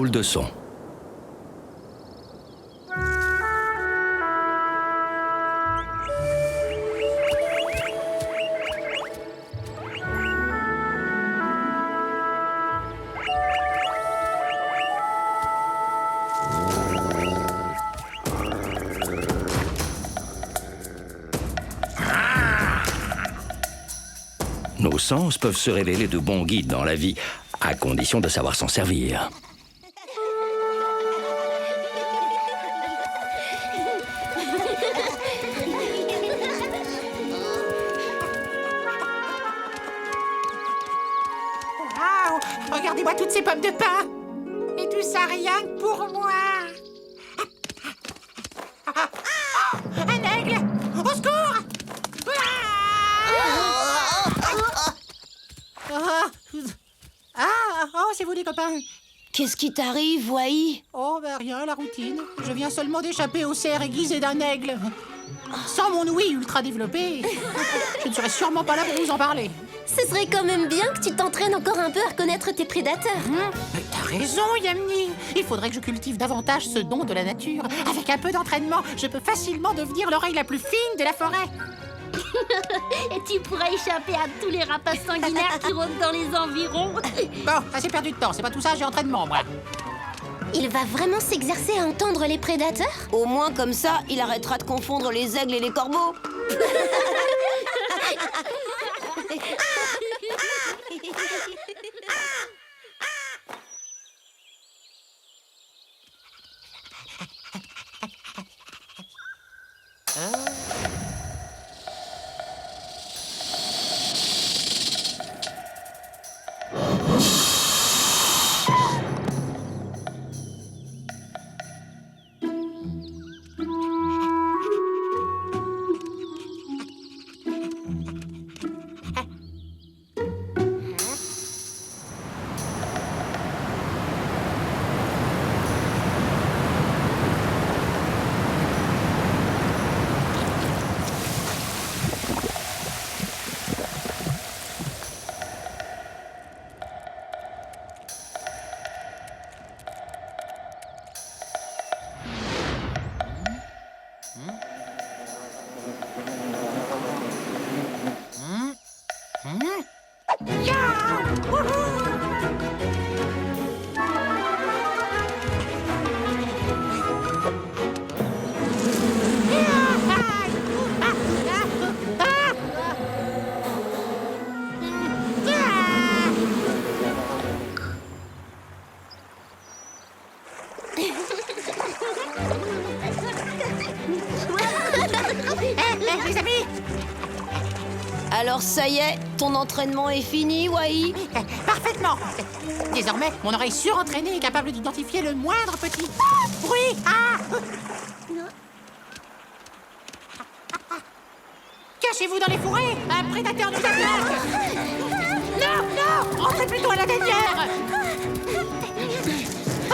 boule de son. Nos sens peuvent se révéler de bons guides dans la vie, à condition de savoir s'en servir. Waouh! Regardez-moi toutes ces pommes de pain! Et tout ça rien que pour moi! Un aigle! Au secours! Oh, c'est vous les copains! Qu'est-ce qui t'arrive, Wai? Oh, ben rien, la routine. Je viens seulement d'échapper au cerf aiguisé d'un aigle. Sans mon ouïe ultra développé, je ne serais sûrement pas là pour vous en parler. Ce serait quand même bien que tu t'entraînes encore un peu à reconnaître tes prédateurs. Mais t'as raison, Yamni. Il faudrait que je cultive davantage ce don de la nature. Avec un peu d'entraînement, je peux facilement devenir l'oreille la plus fine de la forêt. Et tu pourras échapper à tous les rapaces sanguinaires qui rôdent dans les environs. Bon, assez perdu de temps. C'est pas tout ça, j'ai entraînement, moi. Il va vraiment s'exercer à entendre les prédateurs? Au moins comme ça, il arrêtera de confondre les aigles et les corbeaux. Les amis! Alors ça y est, ton entraînement est fini, Wai? Parfaitement! Désormais, mon oreille surentraînée est capable d'identifier le moindre petit bruit. Cachez-vous dans les fourrés! Un prédateur nous attaque! Non, non! Entrez plutôt à la tanière!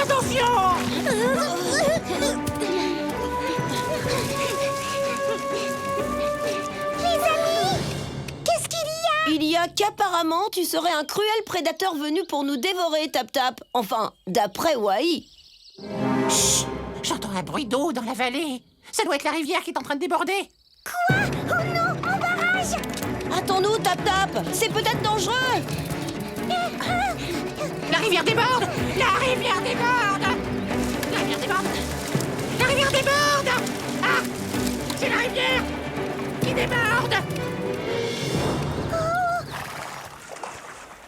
Attention! Il y a qu'apparemment, tu serais un cruel prédateur venu pour nous dévorer, Tap Tap. Enfin, d'après Wai. Chut! J'entends un bruit d'eau dans la vallée. Ça doit être la rivière qui est en train de déborder. Quoi? Oh non, embarrage! Attends-nous, Tap Tap. C'est peut-être dangereux. La rivière déborde! La rivière déborde! La rivière déborde! La rivière déborde! Ah! C'est la rivière qui déborde!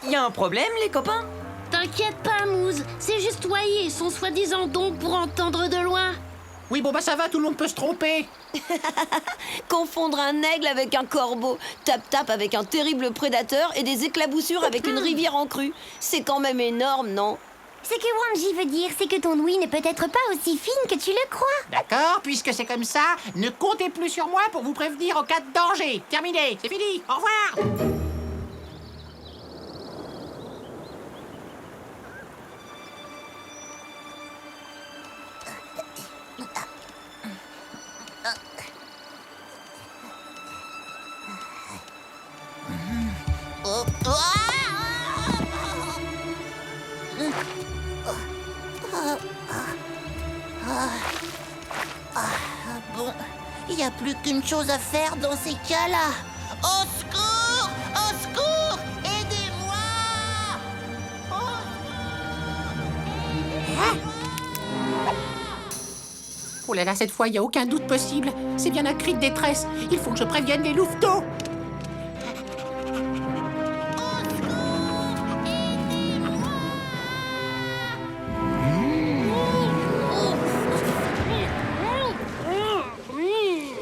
Y a un problème, les copains? T'inquiète pas, Mousse. C'est juste Wai et son soi-disant don pour entendre de loin. Oui, bon, bah ça va, tout le monde peut se tromper. Confondre un aigle avec un corbeau, Tap Tap avec un terrible prédateur et des éclaboussures avec une rivière en crue. C'est quand même énorme, non? Ce que Wanji veut dire, c'est que ton ouïe n'est peut-être pas aussi fine que tu le crois. D'accord, puisque c'est comme ça, ne comptez plus sur moi pour vous prévenir en cas de danger. Terminé, c'est fini, au revoir! Il n'y a plus qu'une chose à faire dans ces cas-là. Au secours! Au secours! Aidez-moi! Oh là là, cette fois, il n'y a aucun doute possible. C'est bien un cri de détresse. Il faut que je prévienne les louveteaux.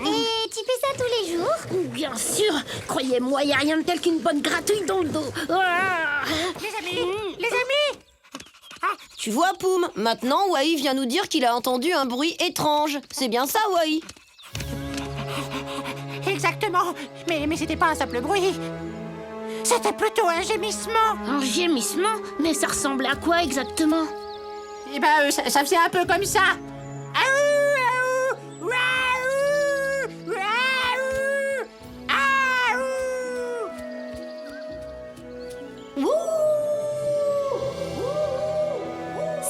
Et tu fais ça tous les jours? Bien sûr. Croyez-moi, y a rien de tel qu'une bonne gratouille dans le dos. Ah. Les amis! Les amis! Tu vois, Poum, maintenant Wai vient nous dire qu'il a entendu un bruit étrange. C'est bien ça, Wai? Exactement. Mais c'était pas un simple bruit. C'était plutôt un gémissement. Un gémissement? Mais ça ressemble à quoi exactement? Eh ben, ça faisait un peu comme ça. Aou, aou, waouh, waouh, aou.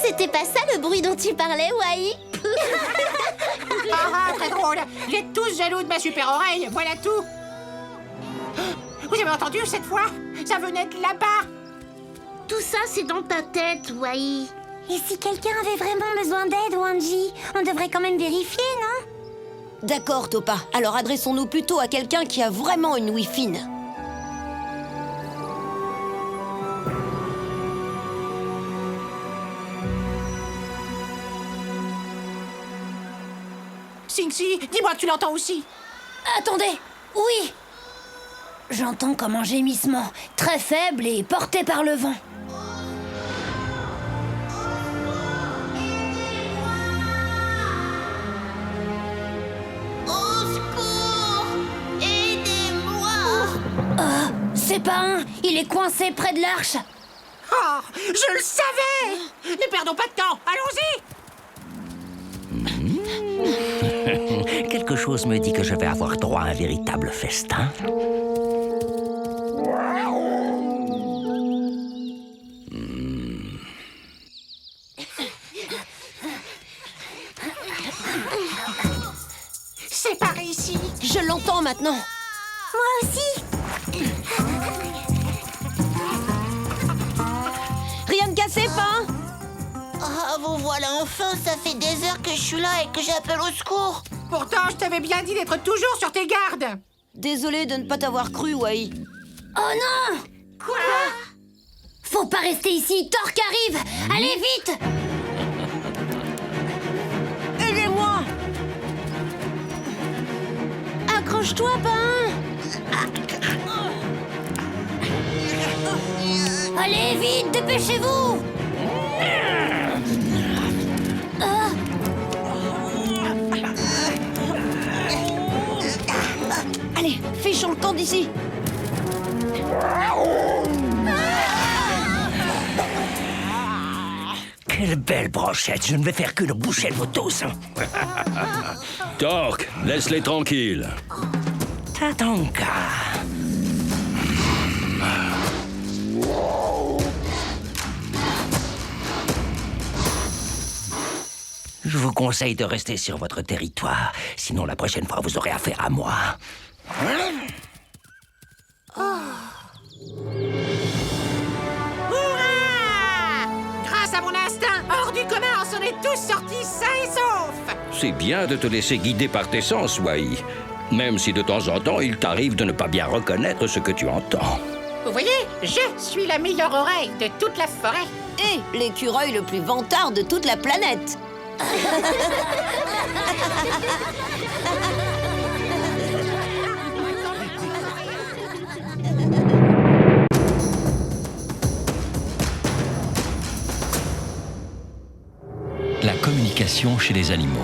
C'était pas ça le bruit dont tu parlais, Wai? Ah, très drôle. Vous êtes tous jaloux de ma super oreille, voilà tout. Vous avez entendu cette fois? Ça venait de là-bas. Tout ça, c'est dans ta tête, Wai. Et si quelqu'un avait vraiment besoin d'aide, Wanji, on devrait quand même vérifier, non? D'accord, Topa. Alors adressons-nous plutôt à quelqu'un qui a vraiment une ouïe fine. Singsi, dis-moi que tu l'entends aussi. Attendez, oui. J'entends comme un gémissement, très faible et porté par le vent. Au secours! Aidez-moi! C'est pas un, il est coincé près de l'arche. Oh, je le savais. Ne perdons pas de temps, allons-y. Quelque chose me dit que je vais avoir droit à un véritable festin. C'est par ici. Je l'entends maintenant. Moi aussi! Rien de cassé, Pain? Ah, vous voilà enfin, ça fait des heures que je suis là et que j'appelle au secours. Pourtant, je t'avais bien dit d'être toujours sur tes gardes. Désolé de ne pas t'avoir cru, Wai. Oh non! Quoi? Faut pas rester ici, Torque arrive! Allez, vite! Aidez-moi! Accroche-toi, Pain! Allez, vite, dépêchez-vous! Allez, fichons le camp d'ici. Quelle belle brochette, je ne vais faire que le boucher de vos tous. Torque, laisse-les tranquilles. Tatanka. Je vous conseille de rester sur votre territoire, sinon la prochaine fois vous aurez affaire à moi. Hurrah! Grâce à mon instinct hors du commun, on s'en est tous sortis sains et saufs. C'est bien de te laisser guider par tes sens, Wai. Même si de temps en temps, il t'arrive de ne pas bien reconnaître ce que tu entends. Vous voyez, je suis la meilleure oreille de toute la forêt. Et l'écureuil le plus vantard de toute la planète. La communication chez les animaux.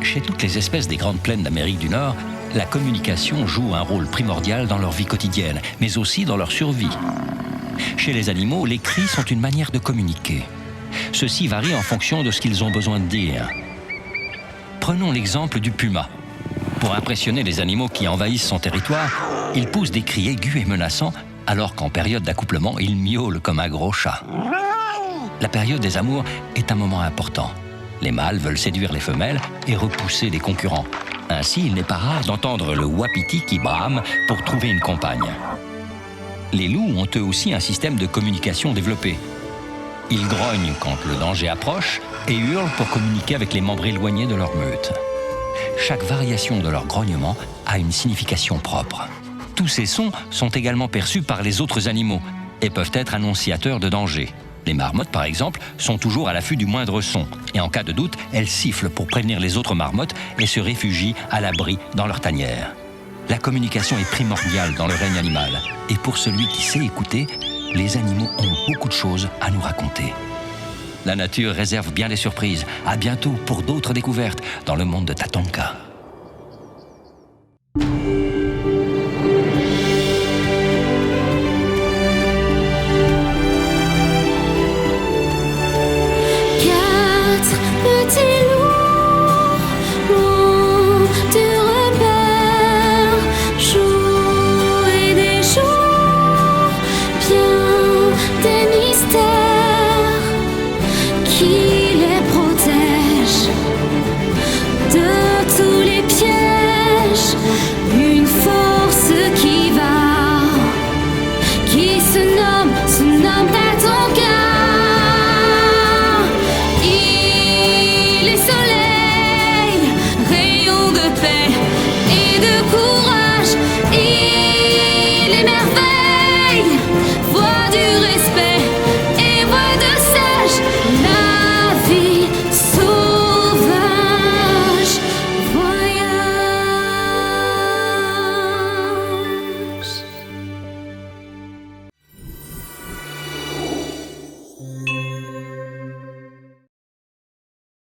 Chez toutes les espèces des grandes plaines d'Amérique du Nord, la communication joue un rôle primordial dans leur vie quotidienne, mais aussi dans leur survie. Chez les animaux, les cris sont une manière de communiquer. Ceux-ci varient en fonction de ce qu'ils ont besoin de dire. Prenons l'exemple du puma. Pour impressionner les animaux qui envahissent son territoire, il pousse des cris aigus et menaçants, alors qu'en période d'accouplement, il miaule comme un gros chat. La période des amours est un moment important. Les mâles veulent séduire les femelles et repousser les concurrents. Ainsi, il n'est pas rare d'entendre le wapiti qui brame pour trouver une compagne. Les loups ont eux aussi un système de communication développé. Ils grognent quand le danger approche et hurlent pour communiquer avec les membres éloignés de leur meute. Chaque variation de leur grognement a une signification propre. Tous ces sons sont également perçus par les autres animaux et peuvent être annonciateurs de danger. Les marmottes, par exemple, sont toujours à l'affût du moindre son et en cas de doute, elles sifflent pour prévenir les autres marmottes et se réfugient à l'abri dans leur tanière. La communication est primordiale dans le règne animal et pour celui qui sait écouter, les animaux ont beaucoup de choses à nous raconter. La nature réserve bien des surprises. À bientôt pour d'autres découvertes dans le monde de Tatanka.